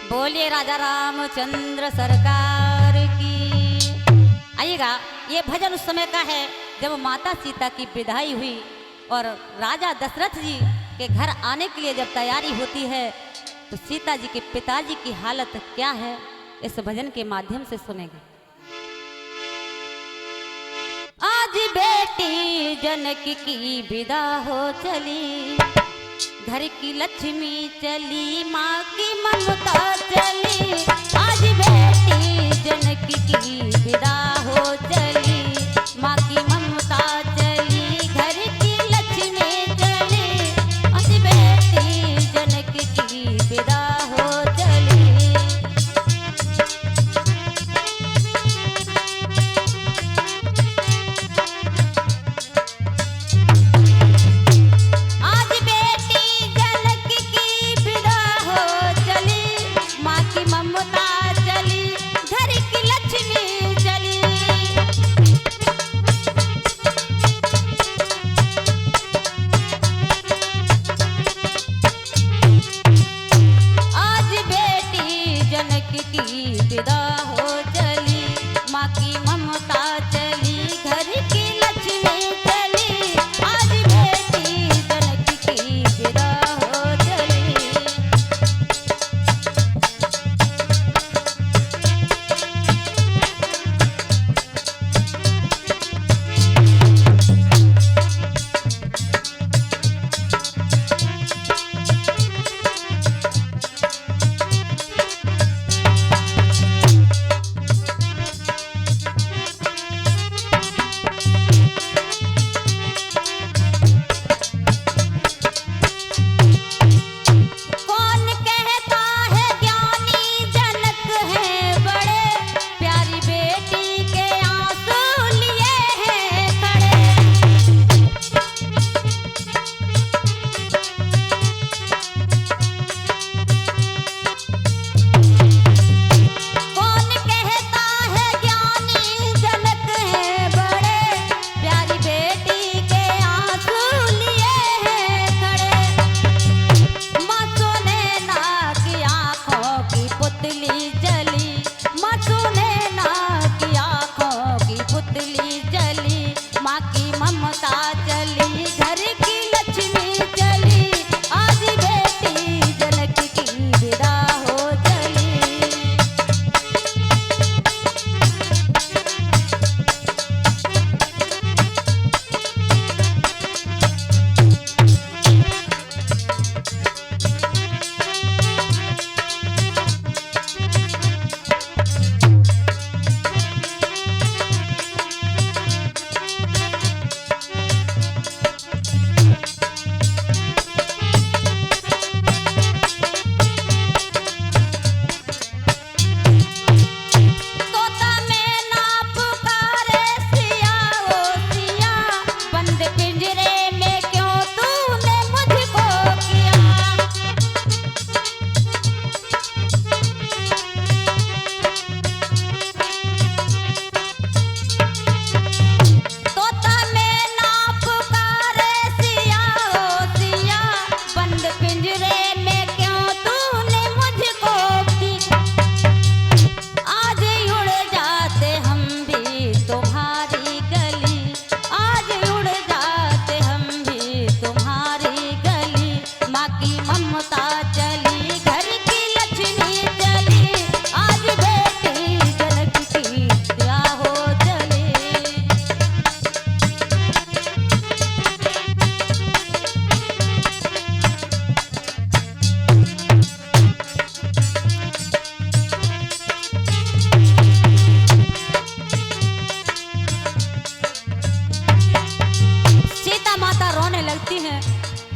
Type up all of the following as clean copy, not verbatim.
बोलिए राजा रामचंद्र सरकार की। आइएगा, ये भजन उस समय का है जब माता सीता की विदाई हुई और राजा दशरथ जी के घर आने के लिए जब तैयारी होती है तो सीता जी के पिताजी की हालत क्या है, इस भजन के माध्यम से सुनेंगे। आज बेटी जनक की विदा हो चली, घर की लक्ष्मी चली, माँ की ममता चली। आज बेटी जनक की विदा हो चली, माँ की ममता चली, घर की लक्ष्मी चली। आज बेटी जनक की विदा हो चली।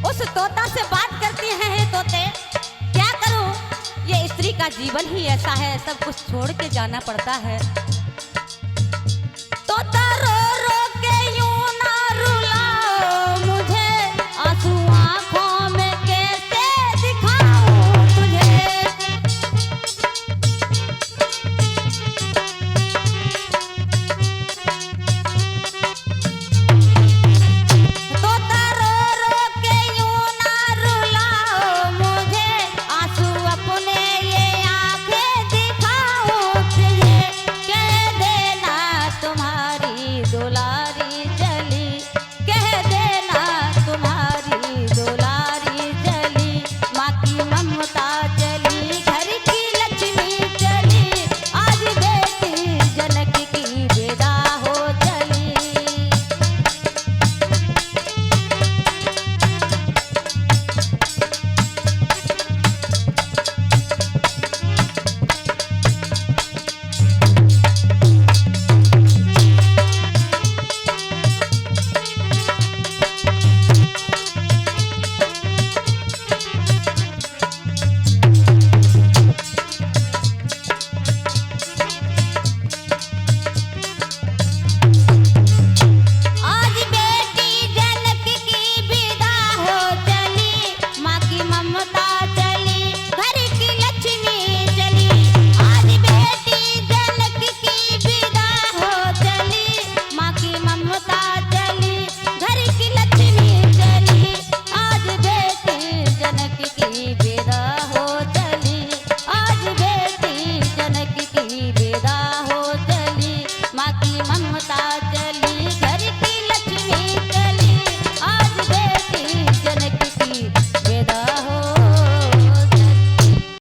उस तोता से बात करती हैं, हे तोते क्या करूं, ये स्त्री का जीवन ही ऐसा है, सब कुछ छोड़ के जाना पड़ता है। तोता रो रो के यूं ना रुलाओ मुझे, आंसू आंखों में कैसे दिखाऊं तुझे। तोता रो रो के यूं ना रुलाओ मुझे, आंसू अपने ये ममता च